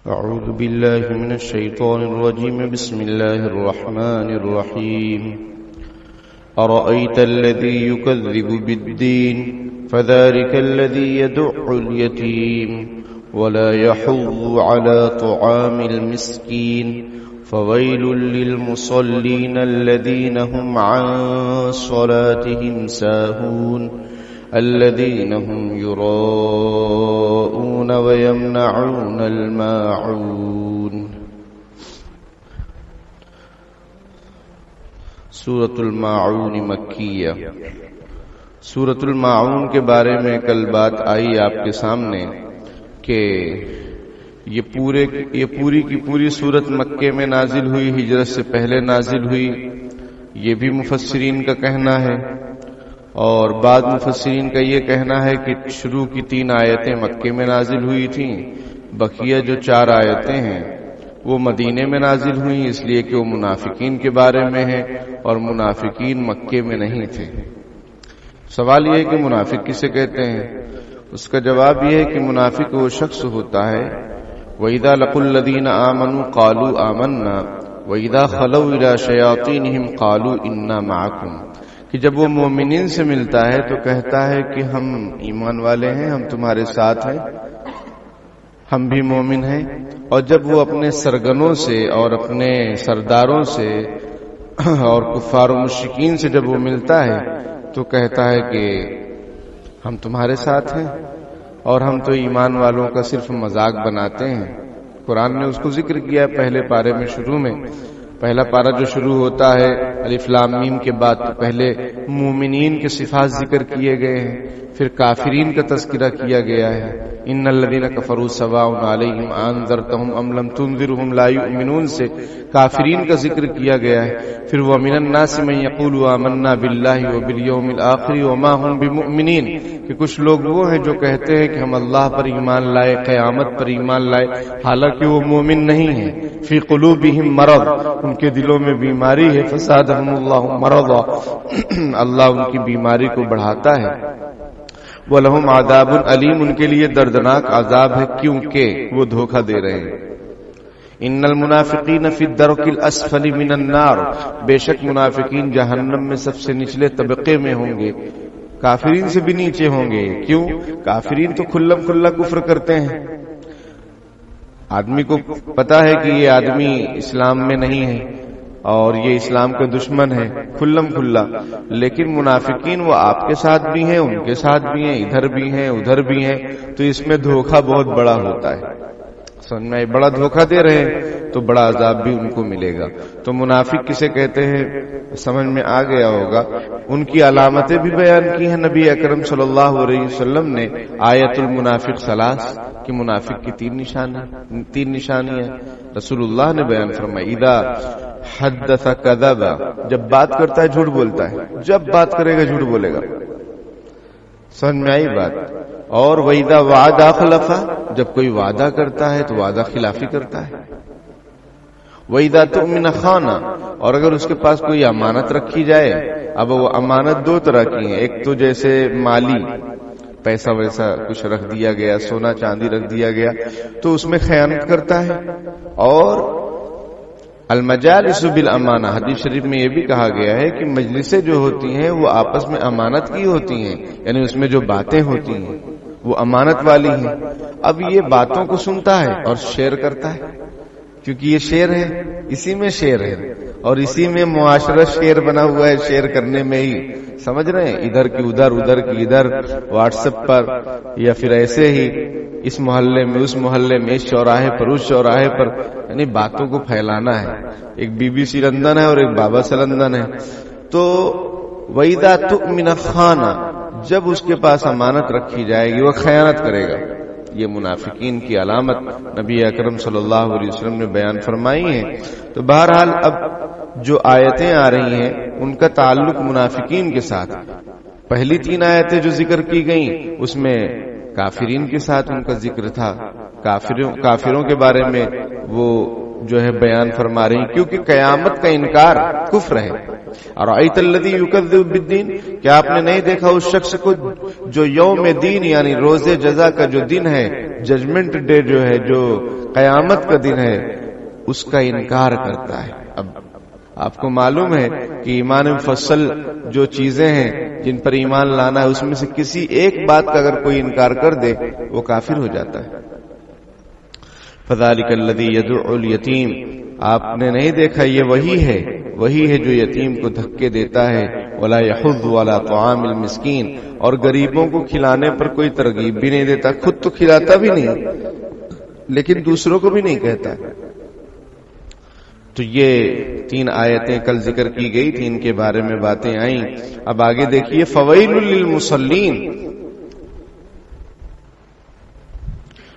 أعوذ بالله من الشيطان الرجيم. بسم الله الرحمن الرحيم. أرأيت الذي يكذب بالدين فذلك الذي يدع اليتيم ولا يحض على طعام المسكين فويل للمصلين الذين هم عن صلاتهم ساهون الذين هم يراءون ويمنعون الماعون. سورۃ الماعون مکیہ. سورۃ الماعون کے بارے میں کل بات آئی آپ کے سامنے کہ یہ پوری کی پوری سورت مکے میں نازل ہوئی، ہجرت سے پہلے نازل ہوئی، یہ بھی مفسرین کا کہنا ہے. اور بعض مفسرین کا یہ کہنا ہے کہ شروع کی 3 آیتیں مکے میں نازل ہوئی تھیں، بقیہ جو 4 آیتیں ہیں وہ مدینے میں نازل ہوئیں، اس لیے کہ وہ منافقین کے بارے میں ہے اور منافقین مکے میں نہیں تھے. سوال یہ ہے کہ منافق کسے کہتے ہیں؟ اس کا جواب یہ ہے کہ منافق وہ شخص ہوتا ہے وَإِذَا لَقُوا الَّذِينَ آمَنُوا قَالُوا آمَنَّا وَإِذَا خَلَوْا إِلَى شَيَاطِينِهِمْ قَالُوا إِنَّا مَعَكُمْ، کہ جب وہ مومنین سے ملتا ہے تو کہتا ہے کہ ہم ایمان والے ہیں، ہم تمہارے ساتھ ہیں، ہم بھی مومن ہیں. اور جب وہ اپنے سرگنوں سے اور اپنے سرداروں سے اور کفار و مشرکین سے جب وہ ملتا ہے تو کہتا ہے کہ ہم تمہارے ساتھ ہیں اور ہم تو ایمان والوں کا صرف مذاق بناتے ہیں. قرآن نے اس کو ذکر کیا ہے پہلے پارے میں. شروع میں پہلا پارہ جو شروع ہوتا ہے الف لام میم کے بعد تو پہلے مومنین کے صفات ذکر کیے گئے ہیں، پھر کافرین کا تذکرہ کیا گیا ہے. ان الذين كفروا سواء عليهم انذرتهم ام لم تنذرهم لا يؤمنون سے کافرین کا ذکر کیا گیا ہے. پھر ومن الناس من يقول آمنا بالله وباليوم الاخر وما هم بمؤمنين، کہ کچھ لوگ وہ ہیں جو کہتے ہیں کہ ہم اللہ پر ایمان لائے، قیامت پر ایمان لائے، حالانکہ وہ مومن نہیں ہیں. فی قلوبهم مرض، ان کے دلوں میں بیماری ہے. فزادهم الله مرضا، اللہ ان کی بیماری کو بڑھاتا ہے. وَلَهُمْ عَذَابٌ عَلِيمٌ، ان کے لیے دردناک عذاب ہے کیونکہ وہ دھوکہ دے رہے ہیں. ان المنافقین فی الدرک الاسفل من النار، بے شک منافقین جہنم میں سب سے نچلے طبقے میں ہوں گے، کافرین سے بھی نیچے ہوں گے. کیوں؟ کافرین تو کھلم کھلا کفر کرتے ہیں، آدمی کو پتا ہے کہ یہ آدمی اسلام میں نہیں ہے اور یہ اسلام کا دشمن ہے کھلم کھلا. لیکن منافقین وہ آپ کے ساتھ بھی ہیں، ان کے ساتھ بھی ہیں، ادھر بھی ہیں ادھر بھی ہیں، تو اس میں دھوکہ بہت بڑا ہوتا ہے. سمجھ میں بڑا دھوکہ دے رہے ہیں تو بڑا عذاب بھی ان کو ملے گا. تو منافق کسے کہتے ہیں سمجھ میں آ گیا ہوگا. ان کی علامتیں بھی بیان کی ہیں نبی اکرم صلی اللہ علیہ وسلم نے. آیت المنافق ثلاث، کہ منافق کی 3 نشانیاں رسول اللہ نے بیان فرمائی. اذا حدث کذب، جب بات کرتا ہے جھوٹ بولتا ہے، جب بات کرے گا جھوٹ بولے گا. سمجھ میں آئی بات؟ اور وَإِذَا وَعَدَ خَلَفَ، جب کوئی وعدہ کرتا ہے تو وعدہ خلافی کرتا ہے. وَإِذَا تُؤْمِنَ خَانَ، اور اگر اس کے پاس کوئی امانت رکھی جائے. اب وہ امانت 2 طرح کی ہیں، ایک تو جیسے مالی پیسہ ویسا کچھ رکھ دیا گیا، سونا چاندی رکھ دیا گیا تو اس میں خیانت کرتا ہے. اور المجالس بالامانہ، حدیث شریف میں یہ بھی کہا گیا ہے کہ مجلسیں جو ہوتی ہیں وہ آپس میں امانت کی ہوتی ہیں، یعنی اس میں جو باتیں ہوتی ہیں وہ امانت والی ہیں. اب یہ باتوں کو سنتا ہے اور شیئر کرتا ہے، کیونکہ یہ شیئر ہے، اسی میں شیئر ہے اور اسی میں معاشرہ شیئر بنا ہوا ہے، شیئر کرنے میں ہی. سمجھ رہے ہیں؟ ادھر کی ادھر، ادھر کی ادھر، واٹس ایپ پر یا پھر ایسے ہی اس محلے میں اس محلے میں، اس چوراہے پر اس چوراہے پر، یعنی باتوں کو پھیلانا ہے. ایک BBC لندن ہے اور ایک بابا سے لندن ہے. تو وَإِذَا تُؤْمِنَ خَانَ، جب اس کے پاس امانت رکھی جائے گی وہ خیانت کرے گا. یہ منافقین کی علامت نبی اکرم صلی اللہ علیہ وسلم نے بیان فرمائی ہیں. تو بہرحال اب جو آیتیں آ رہی ہیں ان کا تعلق منافقین کے ساتھ. پہلی 3 آیتیں جو ذکر کی گئیں اس میں کافرین کے ساتھ ان کا ذکر تھا. کافروں کے بارے میں وہ جو ہے بیان فرما رہی، کیونکہ قیامت کا انکار کفر ہے۔ اور ایت الذی یکذب بالدین، کیا آپ نے نہیں دیکھا اس شخص کو جو یوم دین یعنی روز جزا کا جو دن ہے، ججمنٹ ڈے جو ہے، جو قیامت کا دن ہے، اس کا انکار کرتا ہے۔ اب آپ کو معلوم ہے کہ ایمان مفصل جو چیزیں ہیں جن پر ایمان لانا ہے، اس میں سے کسی ایک بات کا اگر کوئی انکار کر دے وہ کافر ہو جاتا ہے۔ فذلک الذی یدعو الیتیم، آپ نے نہیں دیکھا یہ وہی ہے جو یتیم کو دھکے دیتا ہے، ولا یحض علی طعام المسکین، اور غریبوں کو کھلانے پر کوئی ترغیب بھی نہیں دیتا، خود تو کھلاتا بھی نہیں لیکن دوسروں کو بھی نہیں کہتا۔ تو یہ 3 آیتیں کل ذکر کی گئی تھی، ان کے بارے میں باتیں آئیں۔ اب آگے دیکھیے، فویل للمصلین،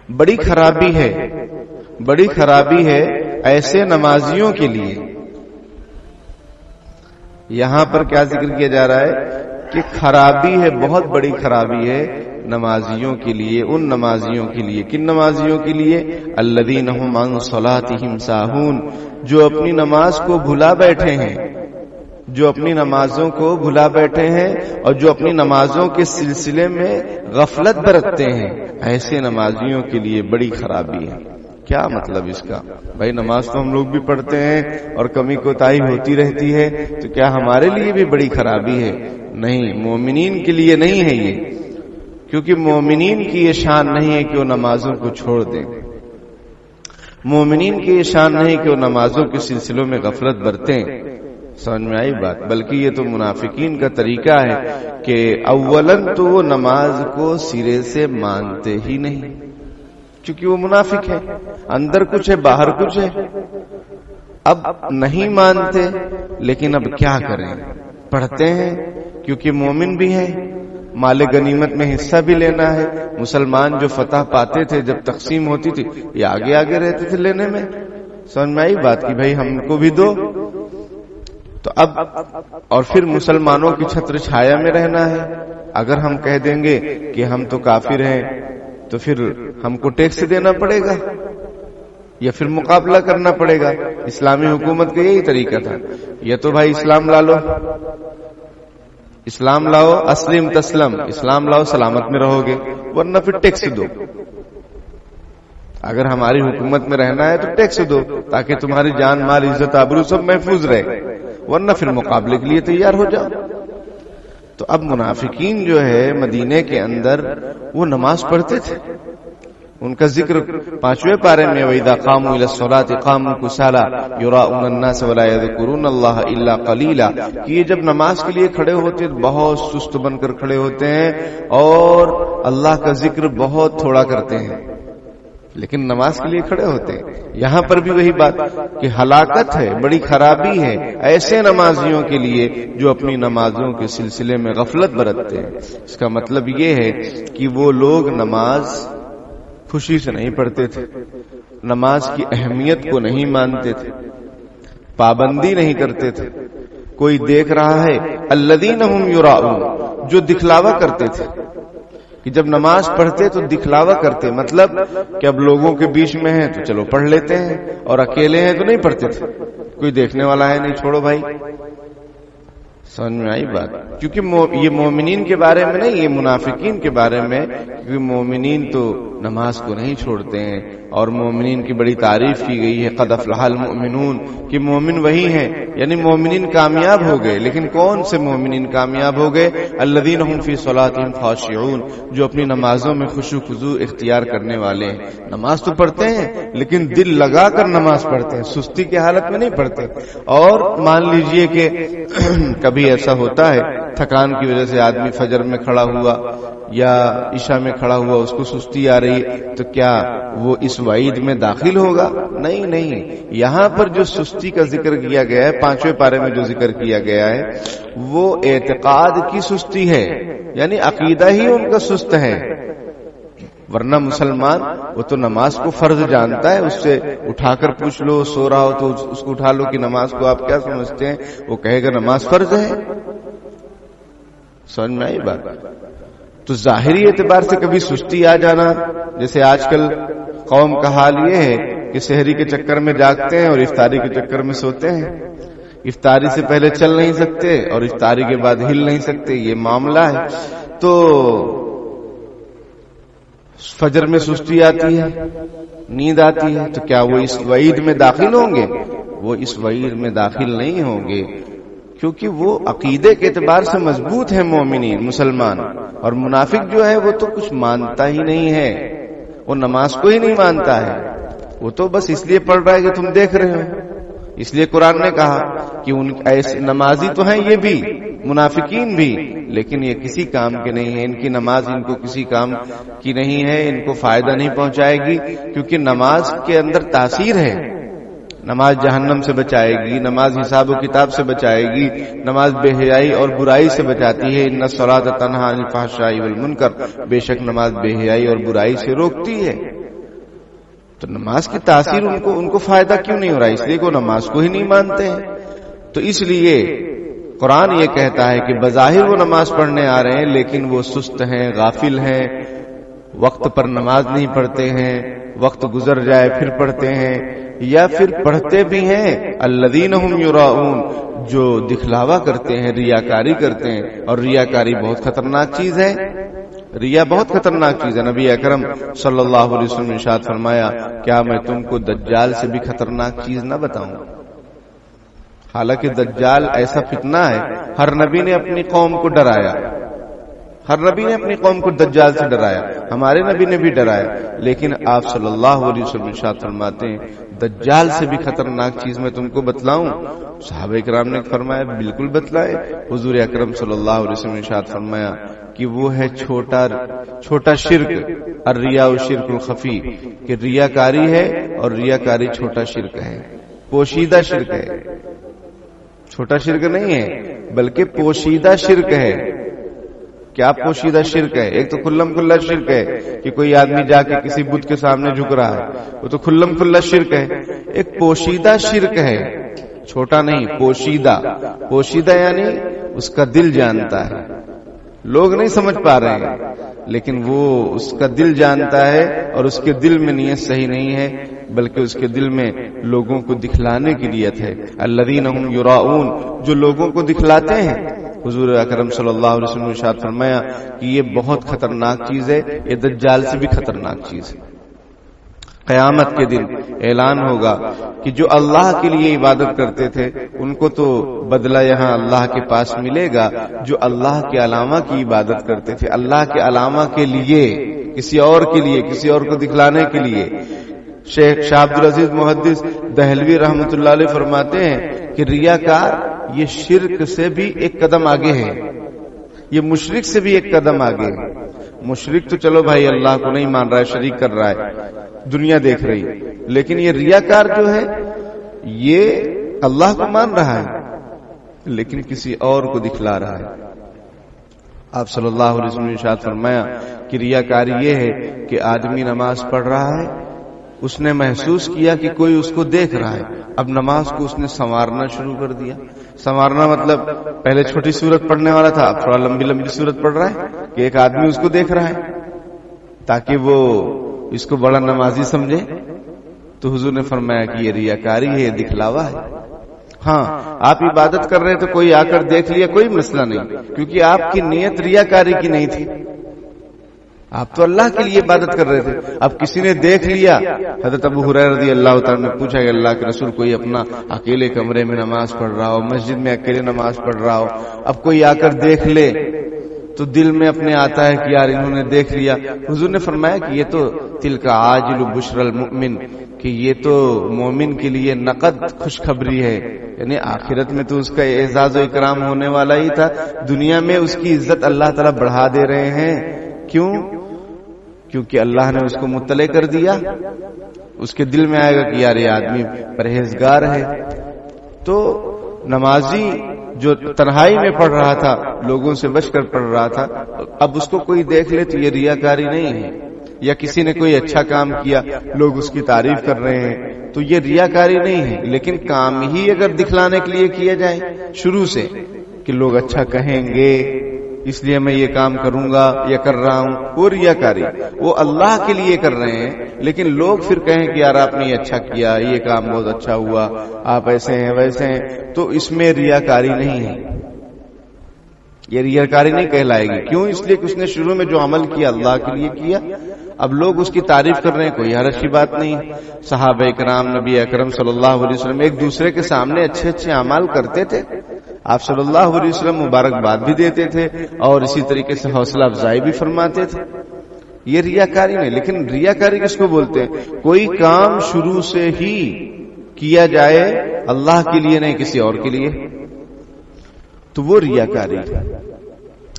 بڑی خرابی ہے ایسے نمازیوں کے لیے۔ یہاں پر کیا ذکر کیا جا رہا ہے کہ خرابی ہے، بہت بڑی خرابی ہے نمازیوں کے لیے، ان نمازیوں کے لیے۔ کن نمازیوں کے لیے؟ الذین ھم عن صلاتہم ساہون، جو اپنی نماز کو بھلا بیٹھے ہیں، جو اپنی نمازوں کو بھلا بیٹھے ہیں اور جو اپنی نمازوں کے سلسلے میں غفلت برتتے ہیں، ایسے نمازیوں کے لیے بڑی خرابی ہے۔ کیا مطلب اس کا؟ بھائی نماز تو ہم لوگ بھی پڑھتے ہیں اور کمی کوتاہی ہوتی رہتی ہے، تو کیا ہمارے لیے بھی بڑی خرابی ہے؟ نہیں، مومنین کے لیے نہیں ہے یہ، کیونکہ مومنین کی یہ شان نہیں ہے کہ وہ نمازوں کو چھوڑ دیں، مومنین کی یہ شان نہیں کہ وہ نمازوں کے سلسلوں میں غفلت برتیں۔ سمجھ میں آئی بات؟ بلکہ یہ تو منافقین کا طریقہ ہے کہ اولاً تو وہ نماز کو سرے سے مانتے ہی نہیں، کیونکہ وہ منافق ہے، اندر کچھ ہے باہر کچھ ہے۔ اب نہیں مانتے لیکن اب کیا کریں، پڑھتے ہیں کیونکہ مومن بھی ہیں، مال غنیمت میں حصہ بھی لینا ہے۔ مسلمان جو فتح پاتے تھے جب تقسیم ہوتی تھی، یہ آگے آگے رہتے تھے لینے میں۔ سمجھ میں آئی بات کہ بھائی ہم کو بھی دو؟ تو اب اور پھر مسلمانوں کی چھتر چھایا میں رہنا ہے۔ اگر ہم کہہ دیں گے کہ ہم تو کافر ہیں تو پھر ہم کو ٹیکس دینا پڑے گا یا پھر مقابلہ کرنا پڑے گا۔ اسلامی حکومت کا یہی طریقہ تھا، یا تو بھائی اسلام لا لو، اسلام لاؤ، اسلم تسلم، اسلام لاؤ سلامت میں رہو گے، ورنہ پھر ٹیکس دو۔ اگر ہماری حکومت میں رہنا ہے تو ٹیکس دو تاکہ تمہاری جان مال عزت آبرو سب محفوظ رہے، ورنہ پھر مقابلے کے لیے تیار ہو جاؤ۔ تو اب منافقین جو ہے مدینے کے اندر وہ نماز پڑھتے تھے، ان کا ذکر 5ویں پارے میں وَإِذَا قَامُوا إِلَى الصَّلَاةِ قَامُوا كُسَالَىٰ يُرَاءُونَ النَّاسَ وَلَا يَذْكُرُونَ اللَّهَ إِلَّا قَلِيلًا، کہ یہ جب نماز کے لیے کھڑے ہوتے ہیں بہت سست بن کر کھڑے ہوتے ہیں اور اللہ کا ذکر بہت تھوڑا کرتے ہیں، لیکن نماز کے لیے کھڑے ہوتے ہیں۔ یہاں پر بھی وہی بات کہ ہلاکت ہے، بڑی خرابی ہے ایسے نمازیوں کے لیے جو اپنی نمازوں کے سلسلے میں غفلت برتتے ہیں۔ اس کا مطلب یہ ہے کہ وہ لوگ نماز خوشی سے نہیں پڑھتے تھے، نماز کی اہمیت کو نہیں مانتے تھے، پابندی نہیں کرتے تھے۔ کوئی دیکھ رہا ہے، الذین ھم یراؤون، جو دکھلاوا کرتے تھے کہ جب نماز پڑھتے تو دکھلاوا کرتے، مطلب کہ اب لوگوں کے بیچ میں ہیں تو چلو پڑھ لیتے ہیں، اور اکیلے ہیں تو نہیں پڑھتے تھے، کوئی دیکھنے والا ہے نہیں، چھوڑو بھائی۔ سمجھ میں آئی بات؟ کیونکہ یہ مومنین کے بارے میں نہیں، یہ منافقین کے بارے میں، کیونکہ مومنین تو نماز کو نہیں چھوڑتے ہیں، اور مومنین کی بڑی تعریف کی گئی ہے، قد افلح المؤمنون، کہ مومن وہی ہیں، یعنی مومنین کامیاب ہو گئے۔ لیکن کون سے مومنین کامیاب ہو گئے؟ الذین هم فی صلاتهم خاشعون، جو اپنی نمازوں میں خشوع خضوع اختیار کرنے والے ہیں۔ نماز تو پڑھتے ہیں لیکن دل لگا کر نماز پڑھتے ہیں، سستی کی حالت میں نہیں پڑھتے۔ اور مان لیجئے کہ کبھی ایسا ہوتا ہے تھکان کی وجہ سے آدمی فجر میں کھڑا ہوا یا عشاء میں کھڑا ہوا، اس کو سستی آ رہی، تو کیا وہ اس وعید میں داخل ہوگا؟ نہیں۔ یہاں پر جو سستی کا ذکر کیا گیا ہے، 5ویں پارے میں جو ذکر کیا گیا ہے، وہ اعتقاد کی سستی ہے، یعنی عقیدہ ہی ان کا سست ہے۔ ورنہ مسلمان وہ تو نماز کو فرض جانتا ہے، اس سے اٹھا کر پوچھ لو، سو رہا ہو تو اس کو اٹھا لو کہ نماز کو آپ کیا سمجھتے ہیں، وہ کہے گا نماز فرض ہے۔ سمجھ میں آئی بات؟ تو ظاہری اعتبار سے کبھی سستی آ جانا، جیسے آج کل قوم کا حال یہ ہے کہ سحری کے چکر میں جاگتے ہیں اور افطاری کے چکر میں سوتے ہیں. افطاری سے پہلے چل نہیں سکتے اور افطاری کے بعد ہل نہیں سکتے، یہ معاملہ ہے. تو فجر میں سستی آتی ہے، نیند آتی ہے، تو کیا وہ اس وعید میں داخل ہوں گے؟ وہ اس وعید میں داخل نہیں ہوں گے، کیونکہ وہ عقیدے کے اعتبار سے مضبوط ہیں مومنین مسلمان. اور منافق جو ہے وہ تو کچھ مانتا ہی نہیں ہے، وہ نماز کو ہی نہیں مانتا ہے، وہ تو بس اس لیے پڑھ رہا ہے کہ تم دیکھ رہے ہو. اس لیے قرآن نے کہا کہ ان ایسے نمازی تو ہیں یہ بھی، منافقین بھی، لیکن یہ کسی کام کے نہیں ہیں. ان کی نماز ان کو کسی کام کی نہیں ہے، ان کو فائدہ نہیں پہنچائے گی، کیونکہ نماز کے اندر تاثیر ہے. نماز جہنم سے بچائے گی، نماز حساب و کتاب سے بچائے گی، نماز بے حیائی اور برائی سے بچاتی ہے. ان الصلاۃ تنہی عن الفحشاء والمنکر، بے شک نماز بے حیائی اور برائی سے روکتی ہے. تو نماز کی تاثیر ان کو فائدہ کیوں نہیں ہو رہا؟ اس لیے کہ وہ نماز کو ہی نہیں مانتے ہیں. تو اس لیے قرآن یہ کہتا ہے کہ بظاہر وہ نماز پڑھنے آ رہے ہیں لیکن وہ سست ہیں، غافل ہیں، وقت پر نماز نہیں پڑھتے ہیں، وقت گزر جائے پھر پڑھتے ہیں، یا پھر پڑھتے بھی ہیں الذین هم یراؤون، جو دکھلاوا کرتے ہیں، ریاکاری کرتے ہیں. اور ریاکاری بہت خطرناک چیز ہے، ریا بہت خطرناک چیز ہے. نبی اکرم صلی اللہ علیہ وسلم نے ارشاد فرمایا، کیا میں تم کو دجال سے بھی خطرناک چیز نہ بتاؤں؟ حالانکہ دجال ایسا فتنہ ہے، ہر نبی نے اپنی قوم کو ڈرایا، ہر نبی نے اپنی قوم کو دجال سے ڈرایا، ہمارے نبی نے بھی ڈرایا. لیکن آپ صلی اللہ علیہ وسلم ارشاد فرماتے ہیں دجال سے بھی خطرناک چیز میں تم کو بتلاؤں؟ صحابہ کرام نے فرمایا بالکل بتلائے. حضور اکرم صلی اللہ علیہ وسلم نے ارشاد فرمایا کہ وہ ہے چھوٹا شرک، الریاء شرک الخفی، کہ ریاکاری ہے اور ریاکاری چھوٹا شرک ہے، پوشیدہ شرک ہے، چھوٹا شرک نہیں ہے بلکہ پوشیدہ شرک ہے. کیا پوشیدہ شرک ہے؟ ایک تو کھلم کھلا شرک ہے کہ کوئی آدمی جا کے کسی بت کے سامنے جھک رہا ہے، وہ تو کھلم کھلا شرک ہے. ایک پوشیدہ شرک ہے، چھوٹا نہیں، پوشیدہ یعنی اس کا دل جانتا ہے، لوگ نہیں سمجھ پا رہے ہیں لیکن وہ اس کا دل جانتا ہے، اور اس کے دل میں نیت صحیح نہیں ہے بلکہ اس کے دل میں لوگوں کو دکھلانے کی نیت ہے. الذین هم یراؤون، جو لوگوں کو دکھلاتے ہیں. حضور اکرم صلی اللہ علیہ وسلم نے ارشاد فرمایا کہ یہ بہت خطرناک چیز ہے، یہ دجال سے بھی خطرناک چیز ہے. قیامت کے دن اعلان ہوگا کہ جو اللہ کے لیے عبادت کرتے تھے ان کو تو بدلہ یہاں اللہ کے پاس ملے گا، جو اللہ کے علامہ کی عبادت کرتے تھے، اللہ کے علامہ کے لیے، کسی اور کے لیے، کسی اور کو دکھلانے کے لیے. شیخ شاہ عبد العزیز محدث دہلوی رحمۃ اللہ علیہ فرماتے ہیں کہ ریاکار یہ شرک سے بھی ایک قدم آگے ہے، یہ مشرک سے بھی ایک قدم آگے ہے. مشرک تو چلو بھائی اللہ کو نہیں مان رہا ہے، شریک کر رہا ہے، دنیا دیکھ رہی، لیکن یہ ریاکار جو ہے یہ اللہ کو مان رہا ہے لیکن کسی اور کو دکھلا رہا ہے. آپ صلی اللہ علیہ وسلم نے ارشاد فرمایا کہ ریاکاری یہ ہے کہ آدمی نماز پڑھ رہا ہے، اس نے محسوس کیا کہ کوئی اس کو دیکھ رہا ہے، اب نماز کو اس نے سنوارنا شروع کر دیا. سنوارنا مطلب پہلے چھوٹی سورت پڑھنے والا تھا، اب تھوڑا لمبی لمبی سورت پڑھ رہا ہے کہ ایک آدمی اس کو دیکھ رہا ہے تاکہ وہ اس کو بڑا نمازی سمجھے. تو حضور نے فرمایا کہ یہ ریاکاری ہے، یہ دکھلاوا ہے. ہاں آپ عبادت کر رہے تو کوئی آ کر دیکھ لیا، کوئی مسئلہ نہیں، کیونکہ آپ کی نیت ریاکاری کی نہیں تھی، آپ تو اللہ کے لیے عبادت کر رہے تھے. اب کسی نے دیکھ لیا. حضرت ابو ہریرہ رضی اللہ تعالیٰ نے پوچھا کہ اللہ کے رسول کوئی اپنا اکیلے کمرے میں نماز پڑھ رہا ہو، مسجد میں اکیلے نماز پڑھ رہا ہو، اب کوئی آ کر دیکھ لے تو دل میں اپنے آتا ہے کہ یار انہوں نے دیکھ لیا. حضور نے فرمایا کہ یہ تو تلک عاجل بشر المؤمن، کہ یہ تو مومن کے لیے نقد خوشخبری ہے، یعنی آخرت میں تو اس کا اعزاز و اکرام ہونے والا ہی تھا، دنیا میں اس کی عزت اللہ تعالیٰ بڑھا دے رہے ہیں. کیوں؟ کیونکہ اللہ نے اس کو مطلع کر دیا، اس کے دل میں آئے گا کہ یار یہ آدمی پرہیزگار ہے. تو نمازی جو تنہائی میں پڑھ رہا تھا، لوگوں سے بچ کر پڑھ رہا تھا، اب اس کو کوئی دیکھ لے تو یہ ریاکاری نہیں ہے. یا کسی نے کوئی اچھا کام کیا، لوگ اس کی تعریف کر رہے ہیں تو یہ ریاکاری نہیں ہے. لیکن کام ہی اگر دکھلانے کے لیے کیا جائے شروع سے کہ لوگ اچھا کہیں گے اس لیے میں یہ کام کروں گا یا کر رہا ہوں، وہ ریاکاری، وہ اللہ کے لیے کر رہے ہیں، لیکن لوگ پھر کہیں کہ یار آپ نے یہ اچھا کیا، یہ کام بہت اچھا ہوا، آپ ایسے ہیں ویسے ہیں، تو اس میں ریاکاری نہیں ہے، یہ ریاکاری نہیں کہلائے گی۔ کیوں؟ اس لیے کہ اس نے شروع میں جو عمل کیا اللہ کے لیے کیا، اب لوگ اس کی تعریف کر رہے ہیں، کوئی حرج کی بات نہیں۔ صحابہ کرام، نبی اکرم صلی اللہ علیہ وسلم ایک دوسرے کے سامنے اچھے اچھے اعمال کرتے تھے، آپ صلی اللہ علیہ وسلم مبارکباد بھی دیتے تھے اور اسی طریقے سے حوصلہ افزائی بھی فرماتے تھے، یہ ریاکاری نہیں۔ لیکن ریاکاری کس کو بولتے ہیں؟ کوئی کام شروع سے ہی کیا جائے اللہ کے لیے نہیں کسی اور کے لیے، تو وہ ریاکاری ہے۔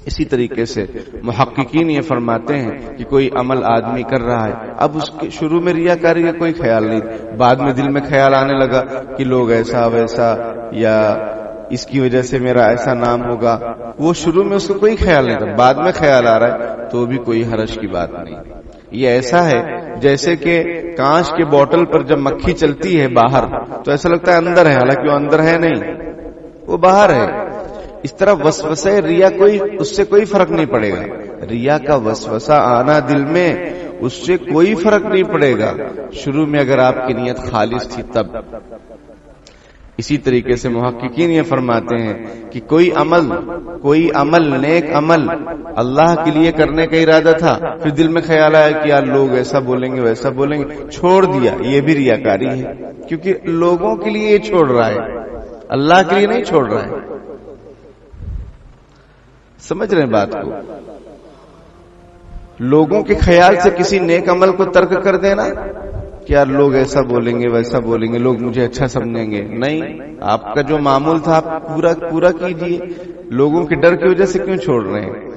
اسی طریقے سے محققین یہ فرماتے ہیں کہ کوئی عمل آدمی کر رہا ہے، اب اس کے شروع میں ریاکاری کا کوئی خیال نہیں، بعد میں دل میں خیال آنے لگا کہ لوگ ایسا ویسا یا اس کی وجہ سے میرا ایسا نام ہوگا، وہ شروع میں اس کو کوئی خیال نہیں تھا، بعد میں خیال آ رہا ہے، تو بھی کوئی حرج کی بات نہیں۔ یہ ایسا ہے جیسے کہ کانچ کے بوتل پر جب مکھی چلتی ہے باہر تو ایسا لگتا ہے اندر ہے، حالانکہ وہ اندر ہے نہیں، وہ باہر ہے۔ اس طرح وسوسہ ریا اس سے کوئی فرق نہیں پڑے گا، ریا کا وسوسہ آنا دل میں اس سے کوئی فرق نہیں پڑے گا، شروع میں اگر آپ کی نیت خالص تھی تب۔ اسی طریقے سے محققین یہ فرماتے ہیں کہ کوئی عمل نیک عمل اللہ کے لیے کرنے کا ارادہ تھا، پھر دل میں خیال آیا کہ یار لوگ ایسا بولیں گے ویسا بولیں گے، چھوڑ دیا، یہ بھی ریاکاری ہے، کیونکہ لوگوں کے لیے یہ چھوڑ رہا ہے، اللہ کے لیے نہیں چھوڑ رہا ہے۔ سمجھ رہے ہیں بات کو؟ لوگوں کے خیال سے کسی نیک عمل کو ترک کر دینا کہ یار لوگ ایسا بولیں گے ویسا بولیں گے، لوگ مجھے اچھا سمجھیں گے، نہیں، آپ کا جو معمول تھا آپ پورا کیجئے، لوگوں کے ڈر کی وجہ سے کیوں چھوڑ رہے ہیں؟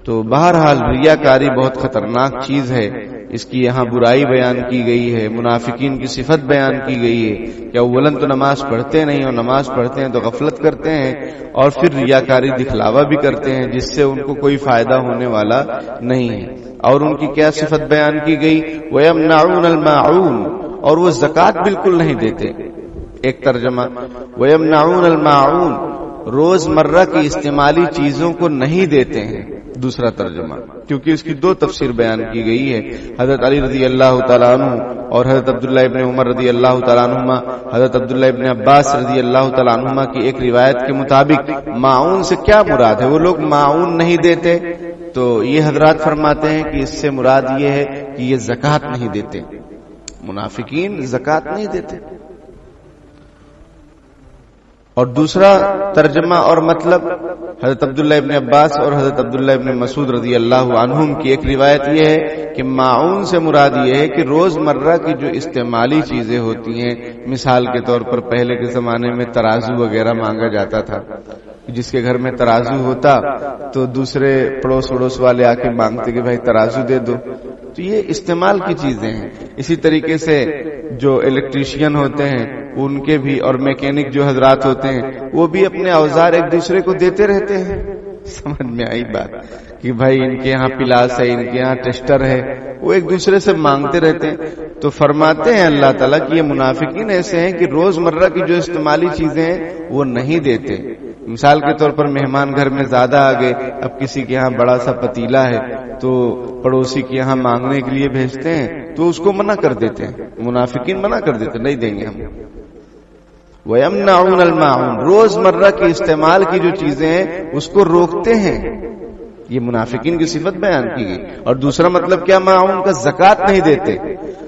تو بہرحال ریاکاری بہت خطرناک چیز ہے، اس کی یہاں برائی بیان کی گئی ہے، منافقین کی صفت بیان کی گئی ہے کہ اولاً تو نماز پڑھتے نہیں، اور نماز پڑھتے ہیں تو غفلت کرتے ہیں، اور پھر ریاکاری دکھلاوا بھی کرتے ہیں جس سے ان کو کوئی فائدہ ہونے والا نہیں ہے۔ اور ان کی کیا صفت بیان کی گئی؟ وَيَمْنَعُونَ الْمَاعُونَ، اور وہ زکوٰۃ بالکل نہیں دیتے۔ ایک ترجمہ وَيَمْنَعُونَ الْمَاعُونَ، روز مرہ کی استعمالی چیزوں کو نہیں دیتے ہیں۔ دوسرا ترجمہ، کیونکہ اس کی دو تفسیر بیان کی گئی ہے، حضرت علی رضی اللہ تعالیٰ عنہ اور حضرت عبداللہ ابن عمر رضی اللہ تعالیٰ عنہما، حضرت عبداللہ ابن عباس رضی اللہ تعالیٰ عنہما کی ایک روایت کے مطابق معاون سے کیا مراد ہے؟ وہ لوگ معاون نہیں دیتے، تو یہ حضرات فرماتے ہیں کہ اس سے مراد یہ ہے کہ یہ زکوٰۃ نہیں دیتے، منافقین زکوٰۃ نہیں دیتے۔ اور دوسرا ترجمہ اور مطلب حضرت عبداللہ ابن عباس اور حضرت عبداللہ ابن مسعود رضی اللہ عنہم کی ایک روایت یہ ہے کہ معاون سے مراد یہ ہے کہ روز مرہ کی جو استعمالی چیزیں ہوتی ہیں، مثال کے طور پر پہلے کے زمانے میں ترازو وغیرہ مانگا جاتا تھا، جس کے گھر میں ترازو ہوتا تو دوسرے پڑوس وڑوس والے آ کے مانگتے کہ بھائی ترازو دے دو، تو یہ استعمال کی چیزیں ہیں۔ اسی طریقے سے جو الیکٹریشین ہوتے ہیں ان کے بھی، اور میکینک جو حضرات ہوتے ہیں وہ بھی اپنے اوزار ایک دوسرے کو دیتے رہتے ہیں۔ سمجھ میں آئی بات کہ بھائی ان کے ہاں پلاس ہے، ان کے ہاں ٹیسٹر ہے، وہ ایک دوسرے سے مانگتے رہتے ہیں۔ تو فرماتے ہیں اللہ تعالیٰ کہ یہ منافقین ایسے ہیں کہ روز مرہ کی جو استعمالی چیزیں ہیں وہ نہیں دیتے۔ مثال کے طور پر مہمان گھر میں زیادہ آ گئے، اب کسی کے ہاں بڑا سا پتیلا ہے تو پڑوسی کے یہاں مانگنے کے لیے بھیجتے ہیں تو اس کو منع کر دیتے ہیں، منافقین منع کر دیتے، نہیں دیں گے ہم۔ وَيَمْنَعُونَ الْمَاعُونَ، روز مرہ کی استعمال کی جو چیزیں ہیں اس کو روکتے ہیں، یہ منافقین کی صفت بیان کی گئی۔ اور دوسرا مطلب کیا؟ معاون کا زکوٰۃ نہیں دیتے۔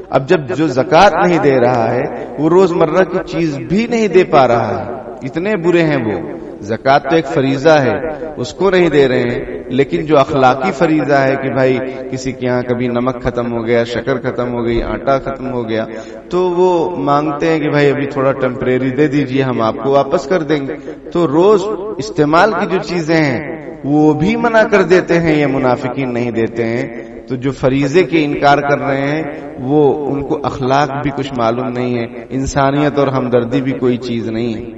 اب جب جو زکوٰۃ نہیں دے رہا ہے وہ روز مرہ کی چیز بھی نہیں دے پا رہا ہے، اتنے برے ہیں وہ۔ زکوٰۃ تو ایک فریضہ ہے، اس کو نہیں دے رہے ہیں، لیکن جو اخلاقی فریضہ ہے کہ بھائی کسی کے یہاں کبھی نمک ختم ہو گیا، شکر ختم ہو گئی، آٹا ختم ہو گیا، تو وہ مانگتے ہیں کہ بھائی ابھی تھوڑا ٹیمپریری دے دیجئے، ہم آپ کو واپس کر دیں گے۔ تو روز استعمال کی جو چیزیں ہیں وہ بھی منع کر دیتے ہیں، یہ منافقین نہیں دیتے ہیں۔ تو جو فریضے کے انکار کر رہے ہیں وہ ان کو اخلاق بھی کچھ معلوم نہیں ہے، انسانیت اور ہمدردی بھی کوئی چیز نہیں ہے۔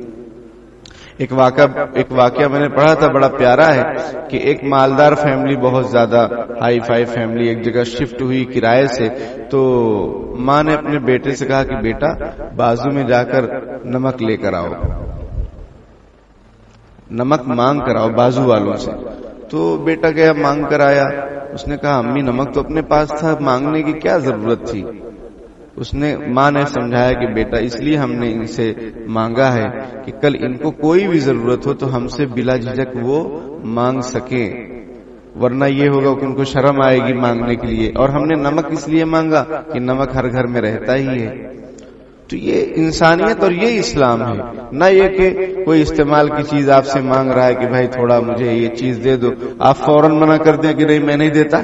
ایک واقعہ میں نے پڑھا تھا، بڑا پیارا ہے کہ ایک مالدار فیملی، بہت زیادہ ہائی فائی فیملی، ایک جگہ شفٹ ہوئی کرائے سے، تو ماں نے اپنے بیٹے سے کہا کہ بیٹا بازو میں جا کر نمک لے کر آؤ، نمک مانگ کر آؤ بازو والوں سے۔ تو بیٹا گیا مانگ کر آیا. اس نے کہا امی نمک تو اپنے پاس تھا, مانگنے کی کیا ضرورت تھی؟ اس نے ماں نے سمجھایا کہ بیٹا اس لیے ہم نے ان سے مانگا ہے کہ کل ان کو کوئی بھی ضرورت ہو تو ہم سے بلا جھجک وہ مانگ سکیں, ورنہ یہ ہوگا کہ ان کو شرم آئے گی مانگنے کے لیے. اور ہم نے نمک اس لیے مانگا کہ نمک ہر گھر میں رہتا ہی ہے. تو یہ انسانیت اور یہ اسلام ہے, نہ یہ کہ کوئی استعمال کی چیز آپ سے مانگ رہا ہے کہ بھائی تھوڑا مجھے یہ چیز دے دو, آپ فوراً منع کر دیں کہ نہیں میں نہیں دیتا.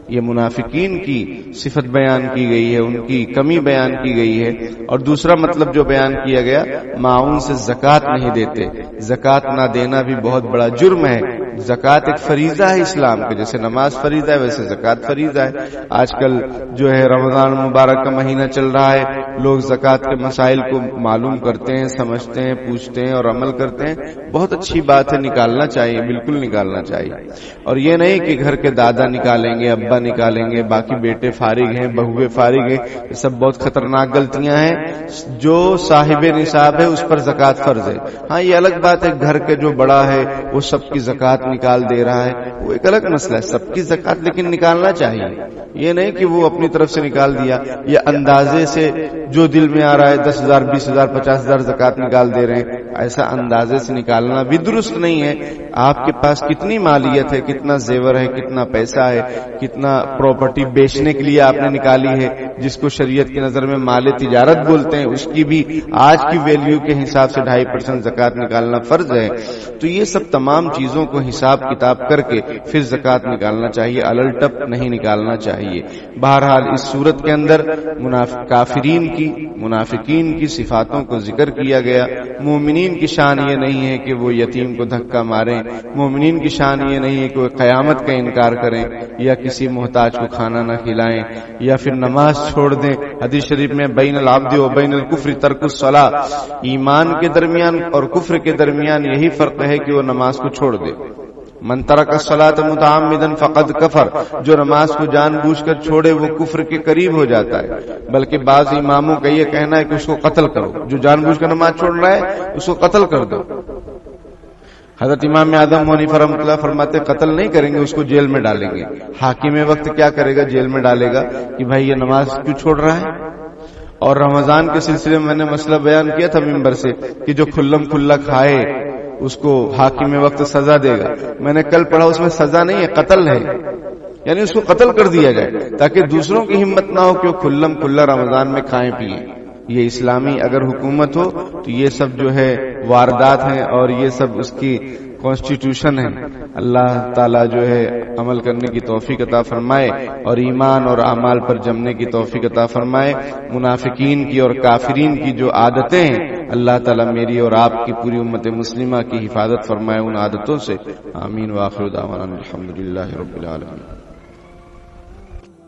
یہ منافقین کی صفت بیان کی گئی ہے, ان کی کمی بیان کی گئی ہے. اور دوسرا مطلب جو بیان کیا گیا, معاون سے زکوٰۃ نہیں دیتے. زکوٰۃ نہ دینا بھی بہت بڑا جرم ہے. زکوٰۃ ایک فریضہ ہے اسلام کا, جیسے نماز فریضہ ہے ویسے زکوٰۃ فریضہ ہے. آج کل جو ہے رمضان مبارک کا مہینہ چل رہا ہے, لوگ زکوٰۃ کے مسائل کو معلوم کرتے ہیں, سمجھتے ہیں, پوچھتے ہیں اور عمل کرتے ہیں. بہت اچھی بات ہے, نکالنا چاہیے, بالکل نکالنا چاہیے. اور یہ نہیں کہ گھر کے دادا نکالیں گے, ابا نکالیں گے, باقی بیٹے فارغ ہیں, بہویں فارغ ہیں. یہ سب بہت خطرناک غلطیاں ہیں. جو صاحب نصاب ہے اس پر زکوٰۃ فرض ہے. ہاں یہ الگ بات ہے گھر کے جو بڑا ہے وہ سب کی زکوٰۃ نکال دے رہا ہے, وہ ایک الگ مسئلہ ہے. سب کی زکوٰۃ لیکن نکالنا چاہیے. یہ نہیں کہ وہ اپنی طرف سے نکال دیا, یہ اندازے سے جو دل میں آ رہا ہے 10,000 20,000 50,000 زکوٰۃ نکال دے رہے ہیں, ایسا اندازے سے نکالنا بھی درست نہیں ہے. آپ کے پاس کتنی مالیت ہے, کتنا زیور ہے, کتنا پیسہ ہے, کتنا پراپرٹی بیچنے کے لیے آپ نے نکالی ہے, جس کو شریعت کی نظر میں مال تجارت بولتے ہیں, اس کی بھی آج کی ویلیو کے حساب سے 2.5% زکوٰۃ نکالنا فرض ہے. تو یہ سب تمام چیزوں کو حساب کتاب کر کے پھر زکوٰۃ نکالنا چاہیے, الل ٹپ نہیں نکالنا چاہیے. بہرحال اس صورت کے اندر منافقین کی صفاتوں کو ذکر کیا گیا. مومنین کی شان یہ نہیں ہے کہ وہ یتیم کو دھکا ماریں, مومنین کی شان یہ نہیں ہے کہ وہ قیامت کا انکار کریں یا کسی محتاج کو کھانا نہ کھلائیں یا پھر نماز چھوڑ دیں. حدیث شریف میں بین العبد و بین الکفر ترک الصلاۃ, ایمان کے درمیان اور کفر کے درمیان یہی فرق ہے کہ وہ نماز کو چھوڑ دے. من ترک الصلاۃ متعمدا فقد کفر, جو نماز کو جان بوجھ کر چھوڑے وہ کفر کے قریب ہو جاتا ہے. بلکہ بعض اماموں کا یہ کہنا ہے کہ اس کو قتل کرو, جو جان بوجھ کر نماز چھوڑ رہا ہے اس کو قتل کر دو. حضرت امام اعظم حنیفہ رحمۃ اللہ فرماتے قتل نہیں کریں گے, اس کو جیل میں ڈالیں گے. حاکم وقت کیا کرے گا, جیل میں ڈالے گا کہ بھائی یہ نماز کیوں چھوڑ رہا ہے. اور رمضان کے سلسلے میں نے مسئلہ بیان کیا تھا ممبر سے کہ جو کھلم کھلا کھائے اس کو حاکم وقت سزا دے گا. میں نے کل پڑھا اس میں سزا نہیں ہے, قتل ہے, یعنی اس کو قتل کر دیا جائے تاکہ دوسروں کی ہمت نہ ہو کہ وہ کھلم کھلا رمضان میں کھائیں پیئیں. یہ اسلامی اگر حکومت ہو تو یہ سب جو ہے واردات ہیں اور یہ سب اس کی کانسٹیٹیوشن ہے. اللہ تعالیٰ جو ہے عمل کرنے کی توفیق عطا فرمائے اور ایمان اور اعمال پر جمنے کی توفیق عطا فرمائے. منافقین کی اور کافرین کی جو عادتیں ہیں اللہ تعالیٰ میری اور آپ کی پوری امت مسلمہ کی حفاظت فرمائے ان عادتوں سے. آمین. وآخر دعوانا الحمدللہ رب العالمین.